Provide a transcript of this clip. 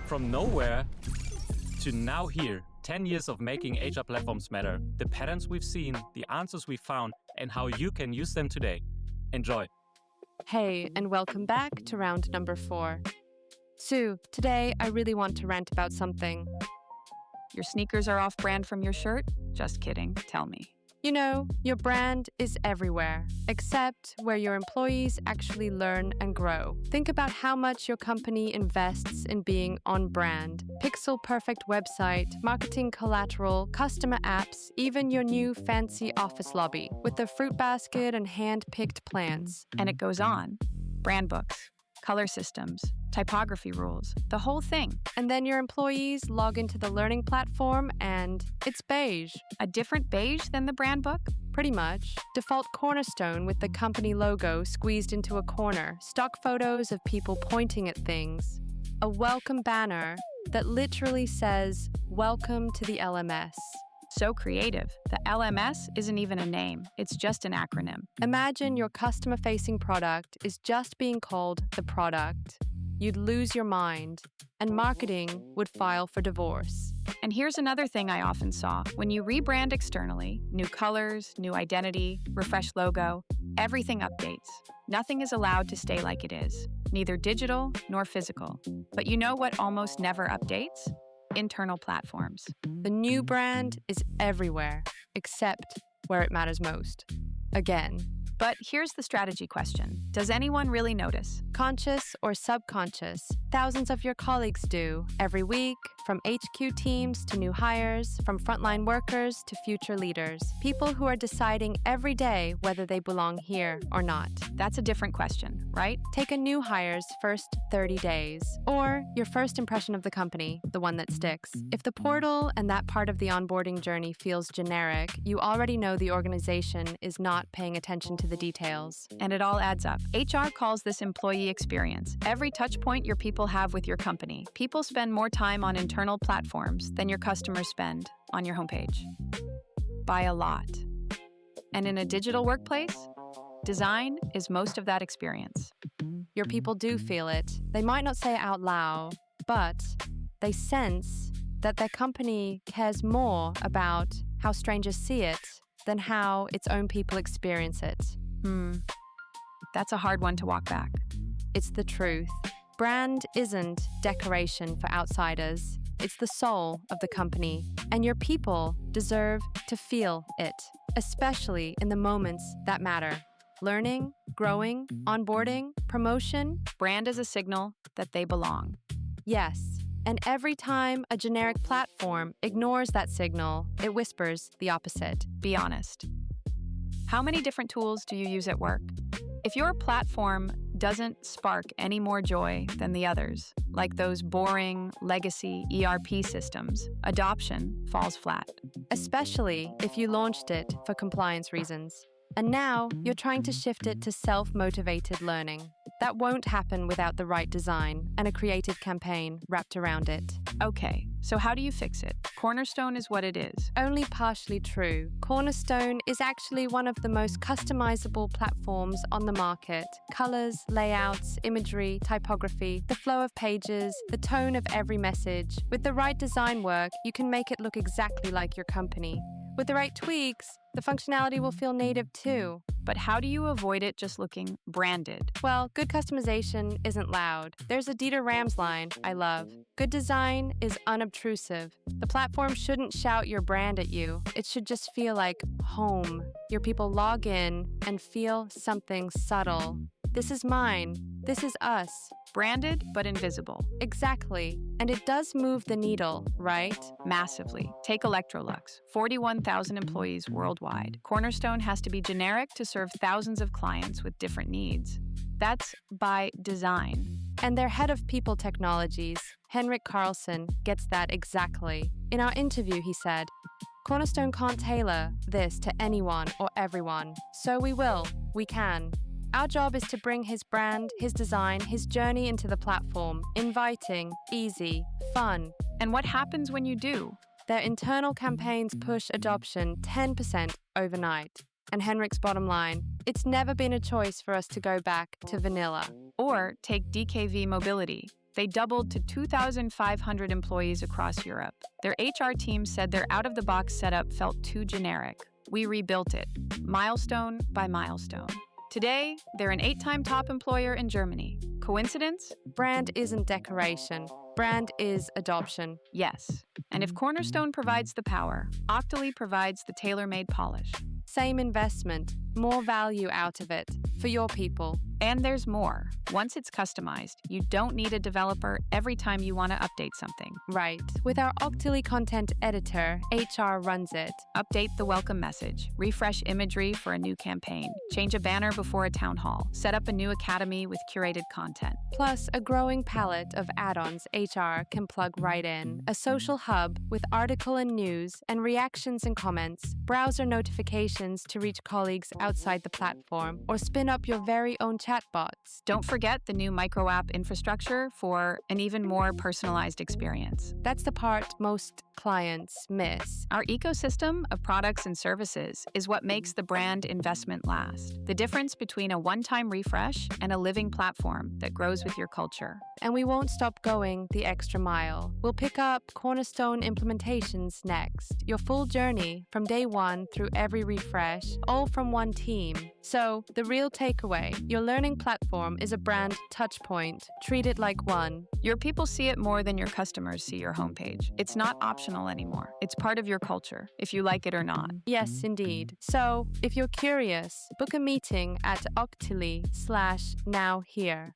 From nowhere to now here, 10 years of making HR platforms matter, the patterns we've seen, the answers we found, and how you can use them today. Enjoy. Hey, and welcome back to round number 4. Sue, today I really want to rant about something. Your sneakers are off-brand from your shirt? Just kidding. Tell me. You know, your brand is everywhere, except where your employees actually learn and grow. Think about how much your company invests in being on brand. Pixel-perfect website, marketing collateral, customer apps, even your new fancy office lobby with the fruit basket and hand-picked plants. And it goes on. Brand books, color systems, typography rules, the whole thing. And then your employees log into the learning platform and it's beige. A different beige than the brand book? Pretty much. Default Cornerstone with the company logo squeezed into a corner. Stock photos of people pointing at things. A welcome banner that literally says, "Welcome to the LMS." So creative. The LMS isn't even a name. It's just an acronym. Imagine your customer-facing product is just being called the product. You'd lose your mind, and marketing would file for divorce. And here's another thing I often saw. When you rebrand externally, new colors, new identity, refresh logo, everything updates. Nothing is allowed to stay like it is, neither digital nor physical. But you know what almost never updates? Internal platforms. The new brand is everywhere, except where it matters most. Again. But here's the strategy question. Does anyone really notice? Conscious or subconscious, thousands of your colleagues do, every week, from HQ teams to new hires, from frontline workers to future leaders. People who are deciding every day whether they belong here or not. That's a different question, right? Take a new hire's first 30 days, or your first impression of the company, the one that sticks. If the portal and that part of the onboarding journey feels generic, you already know the organization is not paying attention to the details. And it all adds up. HR calls this employee experience. Every touch point your people have with your company. People spend more time on internal platforms than your customers spend on your homepage. By a lot. And in a digital workplace, design is most of that experience. Your people do feel it. They might not say it out loud, but they sense that their company cares more about how strangers see it than how its own people experience it. That's a hard one to walk back. It's the truth. Brand isn't decoration for outsiders. It's the soul of the company. And your people deserve to feel it, especially in the moments that matter. Learning, growing, onboarding, promotion. Brand is a signal that they belong. Yes. And every time a generic platform ignores that signal, it whispers the opposite. Be honest. How many different tools do you use at work? If your platform doesn't spark any more joy than the others, like those boring legacy ERP systems, adoption falls flat. Especially if you launched it for compliance reasons. And now you're trying to shift it to self-motivated learning. That won't happen without the right design and a creative campaign wrapped around it. Okay, so how do you fix it? Cornerstone is what it is. Only partially true. Cornerstone is actually one of the most customizable platforms on the market. Colors, layouts, imagery, typography, the flow of pages, the tone of every message. With the right design work, you can make it look exactly like your company. With the right tweaks, the functionality will feel native too. But how do you avoid it just looking branded? Well, good customization isn't loud. There's a Dieter Rams line I love. Good design is unobtrusive. The platform shouldn't shout your brand at you. It should just feel like home. Your people log in and feel something subtle. This is mine. This is us. Branded, but invisible. Exactly. And it does move the needle, right? Massively. Take Electrolux. 41,000 employees worldwide. Cornerstone has to be generic to serve thousands of clients with different needs. That's by design. And their head of people technologies, Henrik Karlsson, gets that exactly. In our interview, he said, "Cornerstone can't tailor this to anyone or everyone. So we will. We can. Our job is to bring his brand, his design, his journey into the platform, inviting, easy, fun." And what happens when you do? Their internal campaigns push adoption 10% overnight. And Henrik's bottom line, it's never been a choice for us to go back to vanilla. Or take DKV Mobility. They doubled to 2,500 employees across Europe. Their HR team said their out-of-the-box setup felt too generic. We rebuilt it, milestone by milestone. Today, they're an 8-time top employer in Germany. Coincidence? Brand isn't decoration. Brand is adoption. Yes. And if Cornerstone provides the power, Octily provides the tailor-made polish. Same investment, more value out of it for your people. And there's more. Once it's customized, you don't need a developer every time you want to update something. Right. With our Octily content editor, HR runs it. Update the welcome message, refresh imagery for a new campaign, change a banner before a town hall, set up a new academy with curated content. Plus, a growing palette of add-ons HR can plug right in. A social hub with article and news and reactions and comments, browser notifications to reach colleagues outside the platform, or spin up your very own chatbots. Don't forget the new micro app infrastructure for an even more personalized experience. That's the part most clients miss. Our ecosystem of products and services is what makes the brand investment last. The difference between a one-time refresh and a living platform that grows with your culture. And we won't stop going the extra mile. We'll pick up Cornerstone implementations next. Your full journey from day one through every refresh, all from one team. So, the real takeaway, your learning platform is a brand touchpoint. Treat it like one. Your people see it more than your customers see your homepage. It's not optional anymore. It's part of your culture, if you like it or not. Yes, indeed. So, if you're curious, book a meeting at Octily/nowhere.